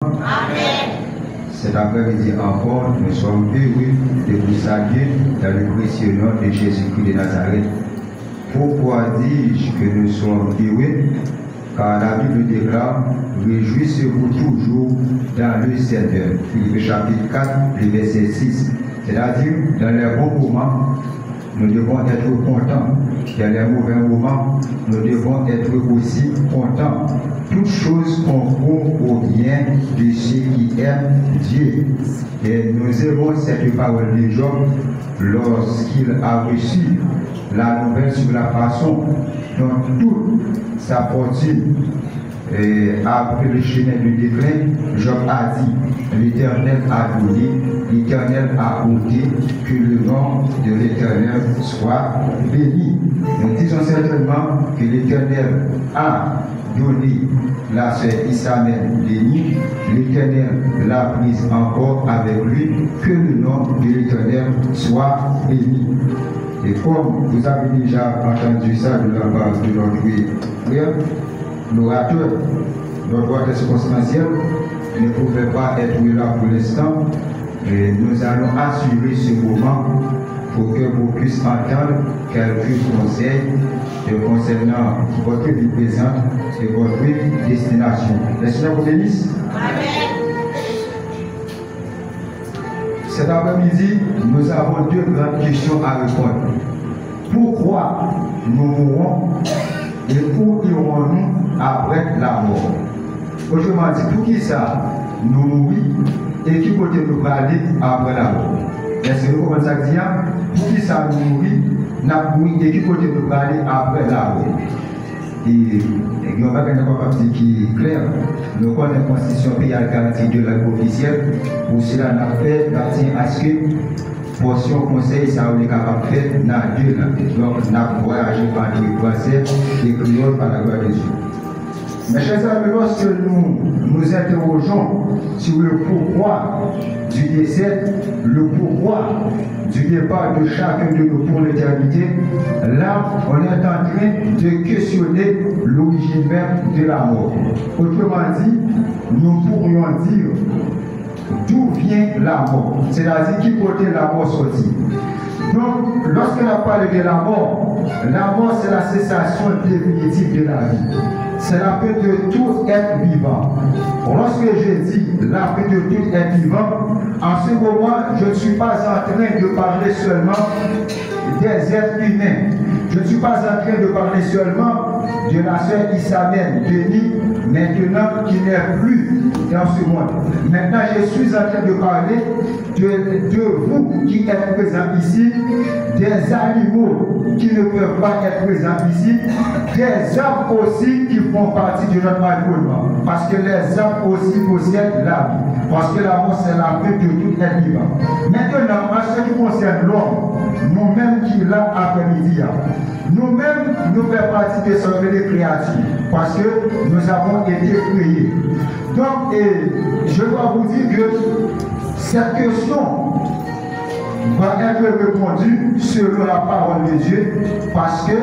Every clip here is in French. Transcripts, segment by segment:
Amen. Cet après-midi encore, nous sommes heureux de vous saluer dans le précieux nom de Jésus-Christ de Nazareth. Pourquoi dis-je que nous sommes heureux? Car la Bible déclare: réjouissez-vous toujours dans le Seigneur. Philippiens chapitre 4, le verset 6. C'est-à-dire, dans les bons moments, nous devons être contents. Dans les mauvais moments, nous devons être aussi contents. Toutes choses concourent au bien de ceux qui aiment Dieu. Et nous aimons cette parole de Job lorsqu'il a reçu la nouvelle sur la façon dont toute sa fortune a pris le chemin du déclin. Job a dit: l'Éternel a donné, l'Éternel a ôté, que le nom de l'Éternel soit béni. Nous disons certainement que l'Éternel a donné la sœur Isabelle bénie, l'Éternel l'a prise encore avec lui, que le nom de l'Éternel soit béni. Et comme vous avez déjà entendu ça de la part de notre frère, l'orateur, notre orateur circonstanciel, ne pouvait pas être là pour l'instant. Et nous allons assurer ce moment pour que vous puissiez entendre quelques conseils concernant votre vie présente et votre destination. Le Seigneur vous bénisse. Amen. Cet après-midi, nous avons deux grandes questions à répondre. Pourquoi nous mourons et où irons-nous après la mort? Autrement dit, pour qui ça nous mourons et qui côté nous aller après la mort? Est-ce que vous comprenez ça que dire? Pour qui ça nous mourons et qui côté nous aller après la mort? Et il n'y a pas de qui est clair. Nous connaissons la constitution pénale garantie de la officielle. Pour cela, nous avons fait à ce que portion conseil, ça on est capable de faire dans deux langues. Donc, nous avons voyagé par les français et créoles par la gloire de Dieu. Mes chers amis, lorsque nous interrogeons sur le pourquoi du décès, le pourquoi du départ de chacun de nous pour l'éternité, là, on est en train de questionner l'origine même de la mort. Autrement dit, nous pourrions dire d'où vient la mort, c'est-à-dire qui côté la mort sortie. Donc, lorsqu'on a parlé de la mort c'est la cessation définitive de la vie. C'est la fin de tout être vivant. Lorsque je dis la fin de tout être vivant, en ce moment, je ne suis pas en train de parler seulement des êtres humains. Je ne suis pas en train de parler seulement de la sœur Isabelle bénie, maintenant qui n'est plus dans ce monde. Maintenant, je suis en train de parler de vous qui êtes présents ici, des animaux qui ne peuvent pas être présents ici, des hommes aussi qui font partie de notre environnement. Parce que les hommes aussi possèdent la vie. Parce que la mort, c'est la fin de tout être vivant. Maintenant, en ce qui concerne l'homme, nous-mêmes qui là après-midi, nous-mêmes, nous faisons partie des créatures. Parce que nous avons été créés. Donc, je dois vous dire que cette question va être répondue selon la parole de Dieu. Parce que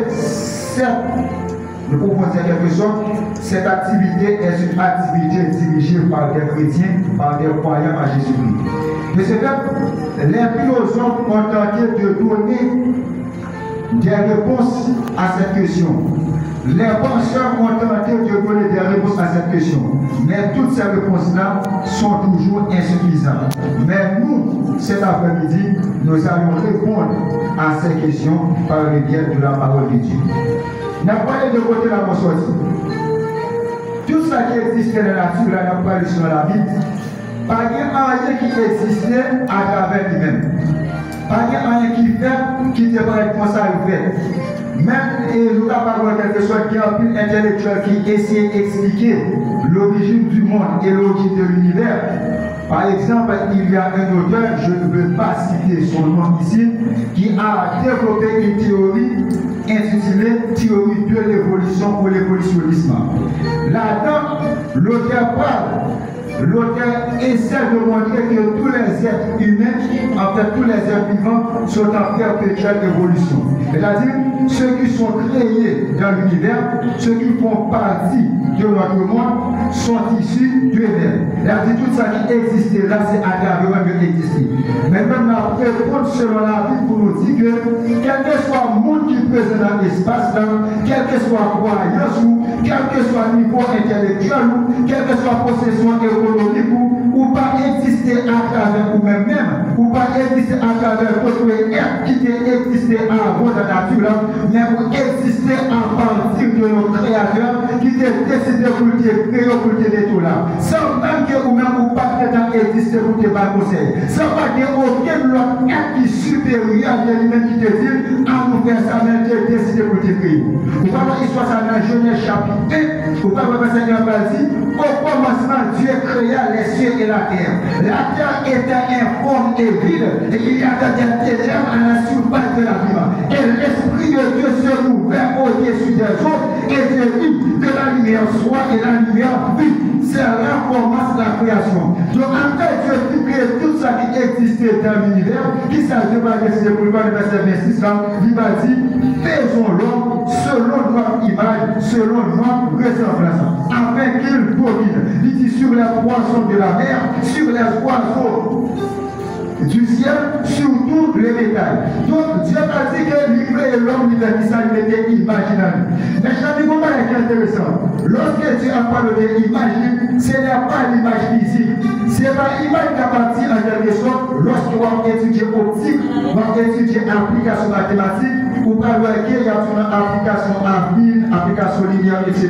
nous pouvons dire quelque chose, cette activité est une activité dirigée par des chrétiens, par des croyants à Jésus-Christ. De ce fait, les philosophes ont tenté de donner des réponses à cette question. Les penseurs ont tenté de donner des réponses à cette question. Mais toutes ces réponses-là sont toujours insuffisantes. Mais nous, cet après-midi, nous allons répondre à ces questions par le biais de la parole de Dieu. N'a pas de côté la mort sortie. Tout ça qui existe dans la nature, là, n'a pas sur la Bible. Pas rien qui existait à travers lui-même. Pas rien qui fait, qui devrait être comme ça fait. Même, et nous avons quelque chose qui est un peu intellectuel qui essaie d'expliquer l'origine du monde et l'origine de l'univers. Par exemple, il y a un auteur, je ne veux pas citer son nom ici, qui a développé une théorie intitulée Théorie de l'évolution ou l'évolutionnisme. Là-dedans, l'auteur parle, l'auteur essaie de montrer que tous les êtres humains, en fait tous les êtres vivants, sont en perpétuelle évolution. C'est-à-dire, ceux qui sont créés dans l'univers, ceux qui font partie de notre monde, sont issus d'eux-mêmes. Il a dit tout ça qui existait là, c'est à travers eux qui existait. Maintenant, on va répondre selon la Bible pour nous dire que quel que soit le monde qui est présent dans l'espace, quel que soit la croyance, quel que soit le niveau intellectuel, quelle que soit la possession économique, ou pas exister à travers vous-même, ou pas exister à travers votre être qui existait avant la nature, mais vous existez à partir de nos créateurs qui étaient décidés pour le créer, pour le tout là. Sans même que vous-même vous pas exister pour te pas conseil. Sans pas que aucun autre être qui supérieur à lui-même qui te dit, à nous faire ça, mais tu décidé pour te créer. Vous voyez l'histoire ça dans Genèse chapitre 1, vous voyez le Seigneur va dire, au commencement, Dieu créa les cieux et la terre. La terre était informe et vide, et il y avait des ténèbres à la surface de la vie. Et l'Esprit de Dieu se mouvait au-dessus des eaux, et Dieu dit que la lumière soit et la lumière vit. C'est là commence la création. Donc après Dieu qui crée tout ça qui existait dans l'univers, qui s'agit pas décider pour le verset 26, il va dire, faisons l'homme selon notre image, selon notre ressemblance, afin qu'il domine. Il dit sur les poissons de la mer, sur les oiseaux du ciel, sur tout le bétail. Donc Dieu a dit que livrer l'homme, il a dit ça, il était imaginable. Mais je dis comment c'est intéressant. Lorsque Dieu a parlé d'image, ce n'est pas l'image physique. Ce n'est pas l'image qui appartient en quelque sorte. Lorsque on va étudier optique, on va étudier application mathématique, ou pas voir qu'il y a une application affine, application linéaire, etc.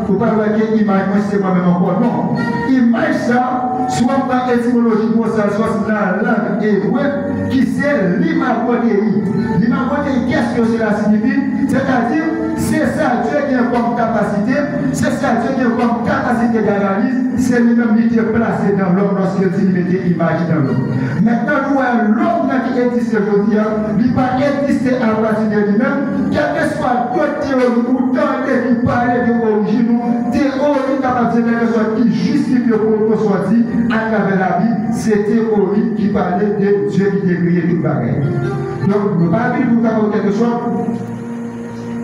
Ou pas voir qu'il image, moi c'est moi-même encore. Non. Image ça, soit dans l'étymologie, soit dans la langue hébreu, qui c'est l'imagodéie. L'imagodéie, qu'est-ce que cela signifie? C'est-à-dire, c'est ça Dieu qui a comme capacité, c'est ça Dieu qui a comme capacité d'analyse, c'est lui-même qui est placé dans l'homme lorsqu'il dit qu'il mettait image dans l'homme. Maintenant, nous avons l'homme qui existe aujourd'hui, il va exister à partir de lui-même, quel que soit d'autres théories ou tant qui parlaient de l'origine, théorie qui justifie pour qu'on soit dit à travers la vie, c'est théorie qui parlait de Dieu qui a créé toute bagaille. Donc, nous ne pouvons pas dire pour quelque chose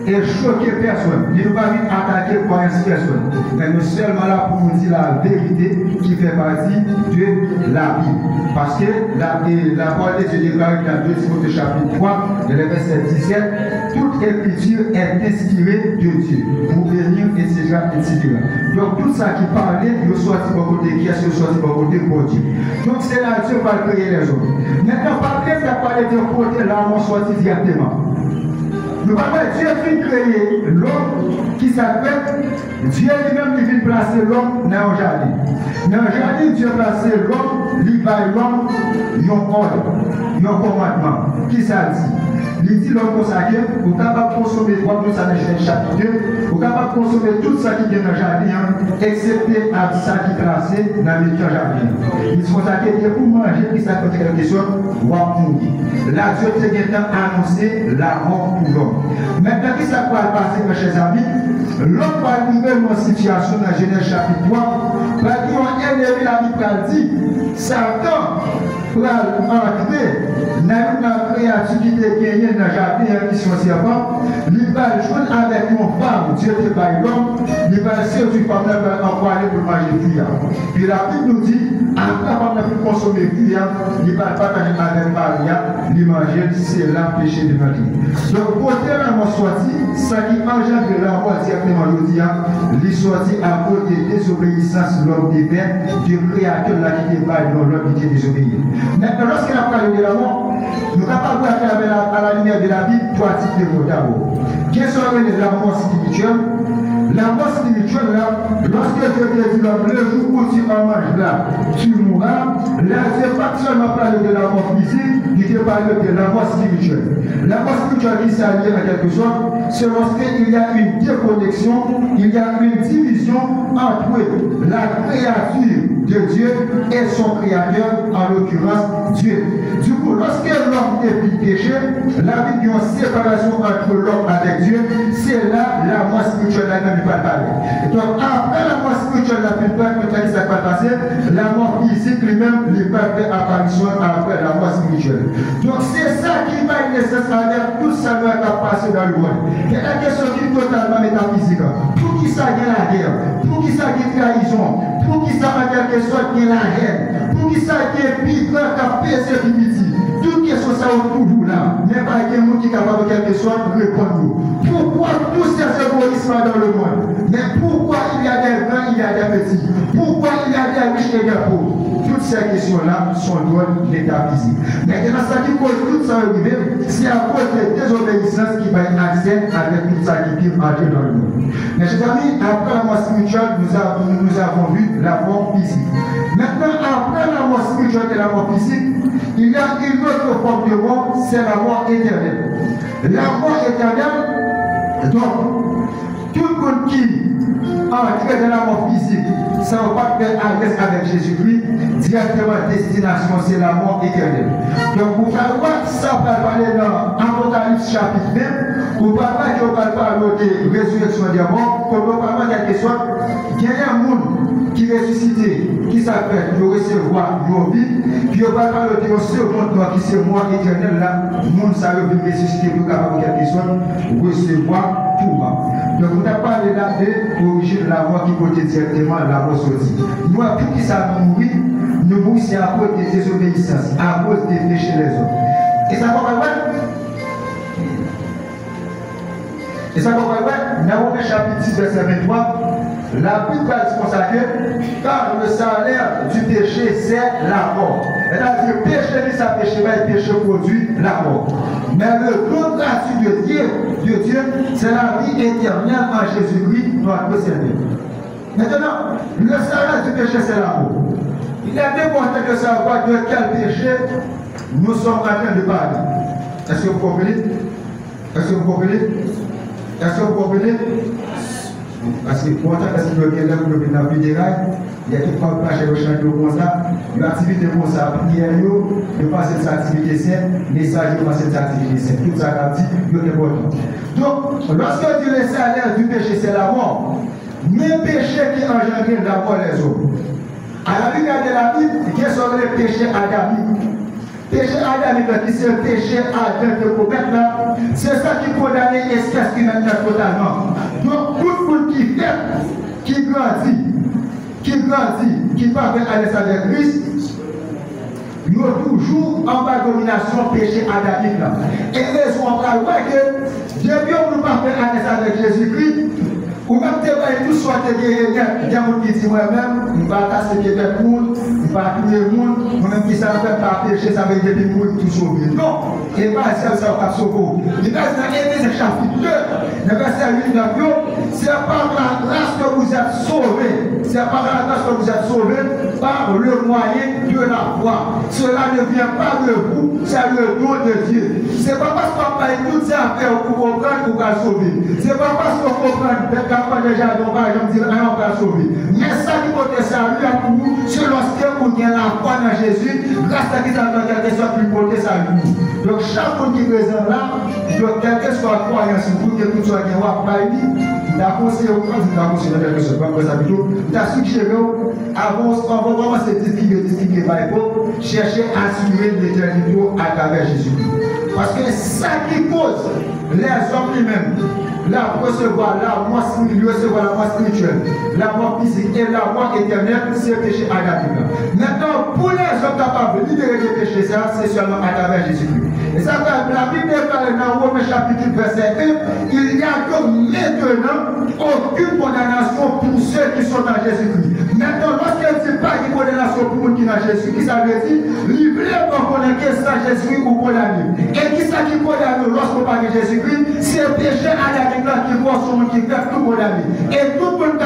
et choquer personne. Il ne va pas attaquer par personne. Mais nous sommes seulement là pour nous dire la vérité qui fait partie de la Bible. Parce que la parole de Dieu déclare dans 2 Timothée chapitre 3, le verset 17, toute écriture est inspirée de Dieu pour bénir, etc., etc. Donc tout ça qui parlait, il sorti de côté qui est sorti de côté pour Dieu. Donc c'est là Dieu va créer les autres. Maintenant, par contre, ça parle de côté là, on sortit directement. Le papa, Dieu vient créer l'homme qui s'appelle, Dieu lui-même qui vient placer l'homme dans un jardin. Dans un jardin, Dieu a placé l'homme, il va l'homme, il ordre, il commandement. Qui ça dit? Il dit l'homme consacré, vous êtes capable de consommer, comme ça dans le chapitre 2, vous êtes capable de consommer tout ça qui est dans le jardin, excepté à ça qui est placé dans le jardin. Il se consacre pour manger, qui ça pose quelque chose, ou à mourir. Là, Dieu t'a annoncé la mort pour l'homme. Maintenant, qui ça va passer, mes chers amis? L'homme va arriver dans une situation dans Genèse chapitre 3, parce qu'ils ont élevé la Bible qui dit, Satan va entrer dans une créature qui était gagnée dans le jardin qui sont serpents, il va jouer avec une femme, Dieu te baille l'homme, il va séduire femme, il va envoyer pour manger fuyard. Puis la Bible nous dit, après avoir consommer fuyard, il va partager avec Maria, il manger, c'est là le péché de Marie. Donc, pour tellement sorti, ça qui engendre la mort directement le dia, il sorti à cause de désobéissance l'homme divin, du créateur là qui déballe dans l'homme qui est désobéi. Maintenant, lorsqu'il a parlé de la mort, nous n'avons pas vu à la lumière de la Bible trois types de mots d'abord. Quelle serait la mort spirituelle? La mort spirituelle, là, lorsque Dieu te dit l'homme, le jour où tu en manges là, tu mourras, là, ce n'est pas seulement parler de la mort physique, il te parle de la mort spirituelle. La mort spirituelle qui s'allie en quelque sorte, c'est lorsqu'il y a une déconnexion, il y a une division entre la créature de Dieu et son créateur, en l'occurrence Dieu. Du coup, lorsque l'homme est pris péché, la vie d'une séparation entre l'homme avec Dieu, c'est là la mort spirituelle elle-même va parler. Donc après la mort spirituelle spirituelle la plus peur que ça va passer, la mort physique lui-même lui peut faire apparition après la mort spirituelle. Donc c'est ça qui va être nécessaire tout ça doit passer dans le monde. Il y a la question qui est totalement métaphysique. Pour qui ça vient la guerre, pour qui ça vient trahison, pour qui ça va quelque sorte vient la haine, pour qui ça vient piquant qu'à persévérité. Toutes les questions sont toujours là. Mais pas qu'il y ait un qui est capable de quelque chose de répondre. Pourquoi tous ces égoïsmes dans le monde? Mais pourquoi il y a des grands, il y a des petits? Pourquoi il y a des riches et des pauvres? Toutes ces questions-là sont dans l'état physique. Maintenant, ça qui cause tout ça arriver, c'est à cause de désobéissance qui va être accès avec tout ça qui vit en Dieu dans le monde. Mais chers amis, après la mort spirituelle, nous avons vu la mort physique. Maintenant, après la mort spirituelle et la mort physique, il y a une autre forme de mort, c'est la mort éternelle. La mort éternelle, donc, tout le monde qui entre dans la mort physique, ça ne va pas faire à l'aise avec Jésus-Christ, directement destination, c'est la mort éternelle. Donc, vous allez voir, ça va parler dans Apocalypse chapitre 20, vous parlez qu'on va parler de résurrection des morts, comme on parle de quelque chose, il y a un monde qui ressuscité, qui s'appelle de recevoir nos vies, puis on va parler de second temps qui c'est mort éternel là, le monde ça veut ressusciter pour capable quelque chose, recevoir tout moi. Donc on a parlé là de l'origine de la mort qui peut directement la mort sortie. Nous, pour qui ça mourir, nous mourons c'est à cause des désobéissances, à cause des péchés des autres. Et ça va pas Et ça va pas dans Romains chapitre 6 verset 23, la Bible va se consacrer car le salaire du péché c'est la mort. C'est-à-dire le péché, ça péché, le péché produit la mort. Mais le don gratuit de Dieu, c'est la vie éternelle en Jésus-Christ, notre Seigneur. Maintenant, le salaire du péché c'est la mort. Il est important de savoir de quel péché nous sommes en train de parler. Est-ce que vous comprenez? Est-ce que vous comprenez? Est-ce que vous comprenez? Parce que pour entendre ce que vous avez dans la vie des rails, il y a tout le monde qui passe au champ comme ça, une activité comme ça, prière, de passer cette activité saine, message de passer cette activité saine. Tout ça a dit, il est important. Donc, lorsque Dieu le salaire du péché, c'est la mort, même péché qui engendre la mort les hommes. À la Bible de la Bible, quels sont les péchés adamiques? Péché adamique, qui c'est le péché adamique de commettre là, c'est ça qui condamne l'espèce humaine totalement. Donc, tout le monde qui fait, qui grandit, qui va vers à l'aise avec Christ, nous sommes toujours en bas de domination péché adamique là. Et raison on va voir que Dieu ne peut pas faire à l'aise avec Jésus-Christ. Ou même tout soit il y a des gens qui disent moi-même, je ne vais pas casser les gens, je ne vais pas tuer les gens, moi-même qui ne savent pas pécher, ça veut dire que je vais tout sauver. Non, et pas ça, ça va pas sauver. Il va dans l'Église chapitre 2, le verset 8, c'est par la grâce que vous êtes sauvés. C'est par la grâce que vous êtes sauvés, par le moyen de la foi. Cela ne vient pas de vous, c'est le don de Dieu. Ce n'est pas parce qu'on paye toutes ces affaires pour comprendre qu'on va sauver. Ce n'est pas parce qu'on comprend pas déjà, donc je me dis, on va sauver. Mais ça qui peut salut à vous, c'est lorsque vous avez la foi dans Jésus, grâce à qui ça va quelque chose qui peut salut. Donc chaque fois qui est présent là, donc quelle que soit la croyance, pour que tout soit bien, on va pas lui, il a conseillé au cas, il a conseillé quelque chose, comme ça, il a suggéré, avant, on va commencer à distinguer par exemple, chercher à assurer l'éternité à travers Jésus. Parce que ça qui cause les hommes eux-mêmes, recevoir la mort spirituelle, la mort physique et la mort éternelle, c'est le péché adamique. Maintenant, pour les hommes capables de libérer les péchés, c'est seulement à travers Jésus-Christ. Et ça, la Bible parle dans Romains chapitre verset 1, il n'y a que maintenant aucune condamnation pour ceux qui sont dans Jésus-Christ. Maintenant, lorsqu'elle ne dit pas qu'il y a condamnation pour ceux qui sont dans Jésus-Christ, ça veut dire libérer pour connaître ça Jésus-Christ ou condamner. Et qui ça qui condamne lorsqu'on parle de Jésus-Christ, c'est le péché adamique qui voit son monde qui fait tout condamner. Et tout le monde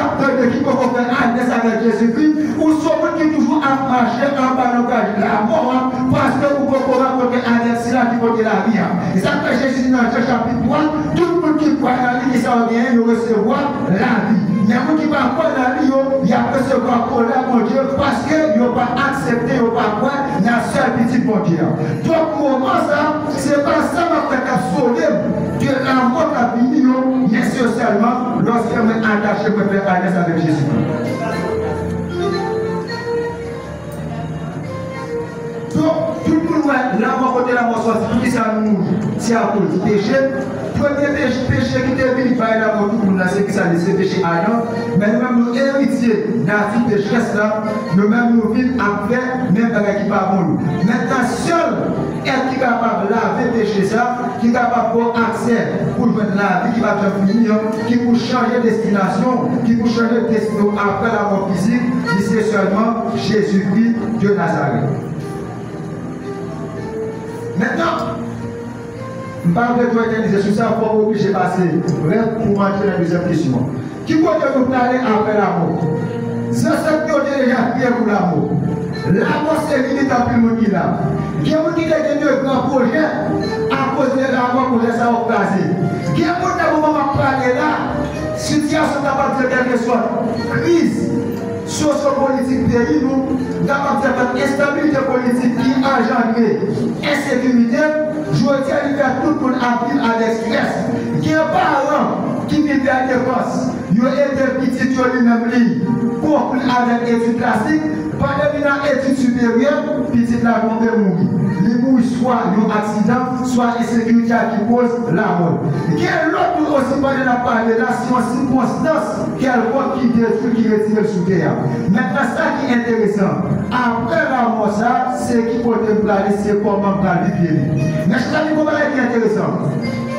qui peut faire un avec Jésus-Christ, ou son monde qui toujours a marché en bas de la mort, parce que vous pouvez rencontrer un là qui peut la vie. Et ça fait Jésus dans le chapitre 3, tout le monde qui croit dans la vie, qui s'en vient, il recevoir la vie. Mais vous qui ne croient pas dans la vie, il y a recevoir pour la mon Dieu, parce qu'ils n'ont pas accepté, ils n'ont pas croire dans la seule petite bon Dieu. Donc, moment ça, c'est pas ça qui va sauver que la mort a fini, mais c'est seulement lorsqu'on est attaché pour faire à l'aise avec Jésus. la mort sortie, qui ça nous, c'est à cause du péché. Premier péché qui est venu par la mort, tout le monde c'est que ça laisse péché Adam. Mais nous-mêmes, nous héritiers dans ce péché-là, nous-mêmes, nous vivons après, même avec qui pas bon. Maintenant, seul être qui est capable de laver péché ça, qui est capable d'avoir accès pour jouer la vie qui va finir, qui peut changer de destination, qui peut changer de destination après la mort physique, c'est seulement Jésus-Christ de Nazareth. Maintenant, je parle de toi éterniser sur ça, il faut obliger de passer pour entrer dans la deuxième question. Qui peut nous parler après la mort? C'est ce qui a déjà prié pour la mort. La mort, c'est limite à tout le monde qui l'a. Il y a des gens qui ont un grand projet à cause de la mort pour laisser ça au passé. Il y a des gens qui ont parlé là, situation capable de quelque sorte, crise socio-politique pays, nous, capable de faire instabilité politique qui engendre insécurité. Je tiens à faire tout le monde à vivre à l'express. Il y a des parents qui vivent à défense. Ils ont été petits sur lui-même pour avec études classiques. Pendant qu'il a études supérieures, petit la tombe mourir. Il mourit soit un accident, soit insécurité qui cause la mort. Quel autre aussi pendant la parler là, si en circonstance, quelqu'un qui détruit, qui retire le sous terre. Maintenant, ça qui est intéressant, après la mort, ça, c'est qui peut te placer, c'est comment la vie vient. Mais je trouve comment qui est intéressant.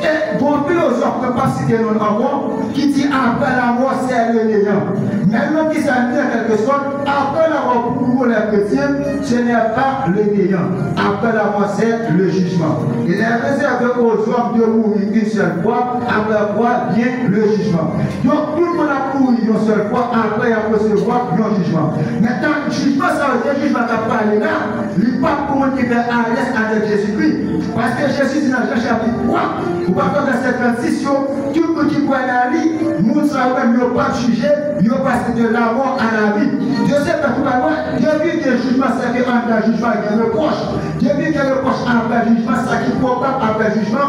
Et bon philosophe ne pas citer non encore, qui dit après la mort, c'est le néant. Même qui s'en dit en quelque sorte, après la mort, pour nous les chrétiens, ce n'est pas le néant. Après la mort, c'est le jugement. Il est réservé aux hommes de mourir une seule fois, après quoi vient le jugement. Donc tout le monde a mouru une seule fois, après il a recevoir le jugement. Maintenant, le jugement, ça veut dire le jugement qui a parlé là, il n'est pas pour qui fait à l'aise avec Jésus-Christ. Parce que Jésus dit dans Jean chapitre 3, vous pouvez faire dans cette transition, tout le monde qui voit la vie, nous ne savons pas juger, nous passons de la mort à la vie. Dieu sait que tout à l'heure, depuis que le jugement, c'est qu'en le jugement, il y a le proche. Depuis que le proche après le jugement, ça qui est probable après le jugement,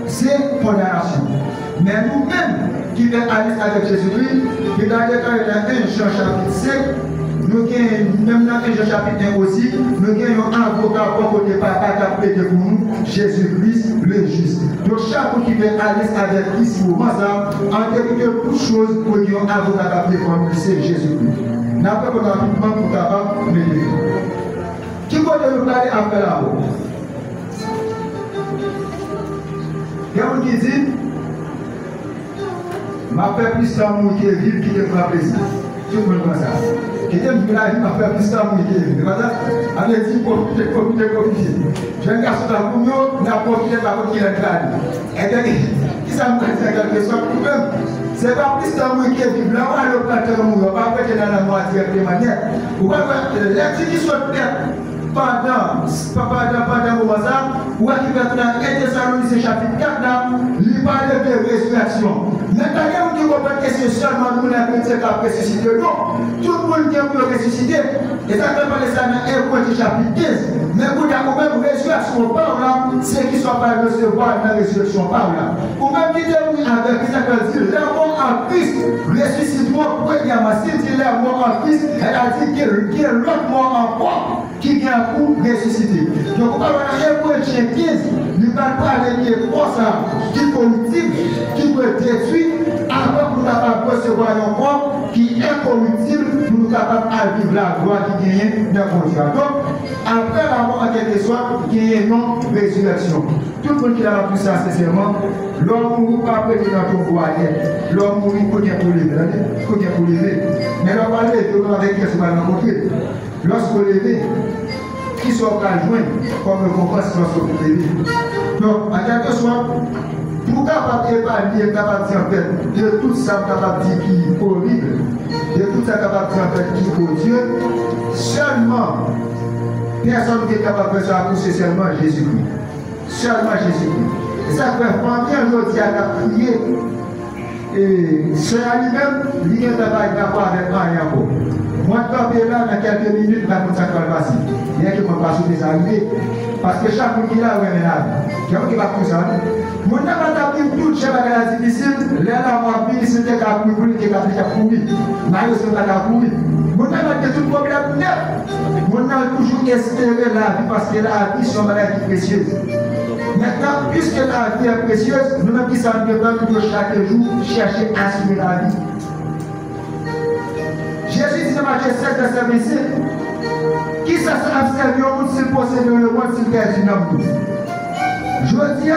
c'est condamnation. Mais nous-mêmes, qui sommes à l'aise avec Jésus-Christ, qui dans le cas de 1 Jean chapitre 5, nous avons, même dans 1 Jean chapitre 1 aussi, nous avons un avocat pour côté papa qui a prêté pour nous, Jésus-Christ le juste. Donc chaque fois qui vient à l'aise avec Christ, en termes de toutes choses, nous avons un avocat qui a prêté pour nous, c'est Jésus-Christ. Nous avons rapidement pour capable de le dire. Qui peut nous parler après la mort? Il y a un qui dit, m'a fait plus d'amour qui est vivre qui te fera plaisir. Tout le monde comme ça. Qui t'aime vivre la vie, m'a fait plus d'amour qui est vivre. C'est pas ça? Avec dit, profiter. Je un garçon dans le monde, n'a profité par contre qui est là. Et bien, qui ça me dit quelque chose pour même? C'est pas plus d'amour qui est vivre. Là, on a le planteur mourir. On va pas faire dans la mort directement. On va faire les petits qui sont tête. Pendant le moment ça, ou qui va dans 1 Thessaloniciens chapitre 4, là, il parle de résurrection. Maintenant, il y a comprend que c'est seulement nous les chrétiens qui ont ressuscité. Non, tout le monde qui a ressuscité. Et ça fait parler ça dans 1 Corinthiens chapitre 15. Mais vous avez même résurrection par là, ceux qui sont pas recevoir dans la résurrection par là. Ou même qui déroulent avec ça veut dire, la mort en Christ, ressuscitement, premièrement, si tu la mort en Christ, elle a dit qu'il y a l'autre mort encore qui vient pour ressusciter. Donc, on va voir un Corinthiens 15, il va parler de force qui est politique, qui peut détruire, avant pour nous capables de recevoir un corps qui est corruptible, pour nous capables de vivre la gloire qui gagne dans le Dieu. Donc, après la mort en quelque sorte, qui est non résurrection. Tout le monde qui a appris ça, sincèrement, l'homme mourit pas prêté dans ton voyage. L'homme mourit pour bien pour lever. Mais l'homme va lever, on va avec qui on va rencontrer. Lorsqu'on lève, qui sont pas joints, comme le compresse lorsqu'on lève. Donc, en quelque sorte, pour capable d'épargner, capable de dire en fait, de tout ça, capable de dire qui est horrible, de tout ça, capable de dire en fait qui est odieux, seulement, personne qui est capable de faire ça, c'est seulement Jésus-Christ. Seulement Jésus-Christ. Et ça fait combien aujourd'hui à prier, et c'est à lui-même, il y a un travail d'avoir avec rien encore. Moi, je vais là dans quelques minutes, je vais ça passer. Il y a qui vont passer des arrivées. Parce que chaque fois qu'il a, ouais, là, il y a qui va tout ça. Mon n'a pas tapé tout, je vais aller difficile. Là, moi, c'était qu'à courir, qui a courir. Mario, c'est pas qu'à courir. Mon n'a pas tout problème net. Mon n'a toujours espérer la vie parce que la vie, c'est une maladie précieuse. Maintenant, puisque la vie est précieuse, nous-mêmes qui sommes devant chaque jour chercher à assurer la vie. Jésus dit dans Matthieu 7, verset 25, qui ça s'est servi au monde s'il possède le monde s'il perd du nom. Je dis à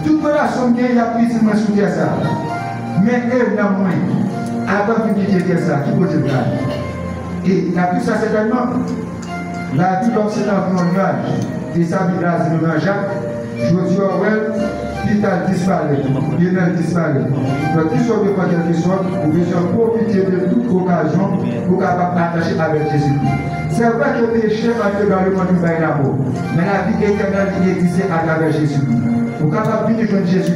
toute relation qui a pris sur moi sous ça. Mais elle n'a moins. Avant de dire ça, qui peut dire ça? Et la plus ça certainement, la vie comme c'est un nuage. Et ça, il a dit dans Jacques, je dis il a disparu. Il a disparu. Donc, tout ce que vous faites quelque chose, vous pouvez profiter de toute occasion pour partager avec Jésus. C'est vrai que le péché va être dans le monde du l'amour. Mais la vie éternelle qui existe à travers Jésus. Vous êtes capable de joindre Jésus.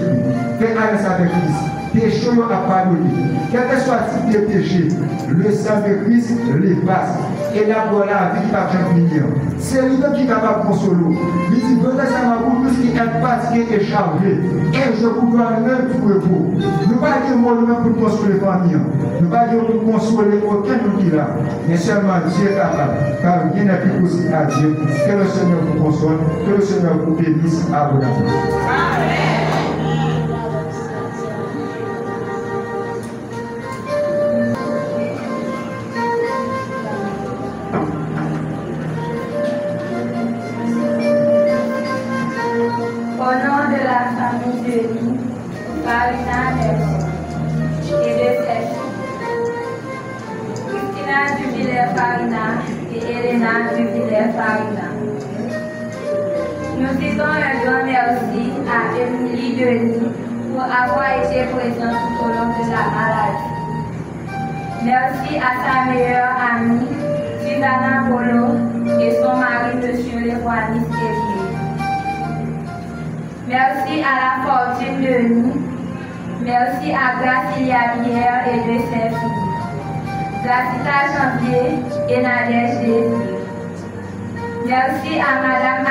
Faites alliance avec Christ. Péché à pardonner. Quel que soit le type de péché, le sang de Christ l'efface. Et là, voilà la vie par Jean-Pierre. C'est lui-même qui est capable de consoler. Il dit, venez à ma bouche, tout ce qui est fatigué et chargé. Et je vous dois même tout repos. Nous ne pas dire moi nous-mêmes pour consoler les familles. Nous ne pas dire pour consoler aucun de qui là. Mais seulement Dieu est capable. Car rien n'est plus possible à Dieu. Que le Seigneur vous console, que le Seigneur vous bénisse abondamment. Amen. Farina et de ses Christina Jubilaire-Farina et Elena Jubilaire-Farina. Nous disons un grand merci à Émilie Denis pour avoir été présente tout au long de la maladie. Merci à sa meilleure amie, Susanna Polo, et son mari, M. Léonis Kélier. Merci à la Fortune Denis. Merci à Gracilia Bière et de ses filles. Gracita Janvier et Nadège Désir. Merci à Madame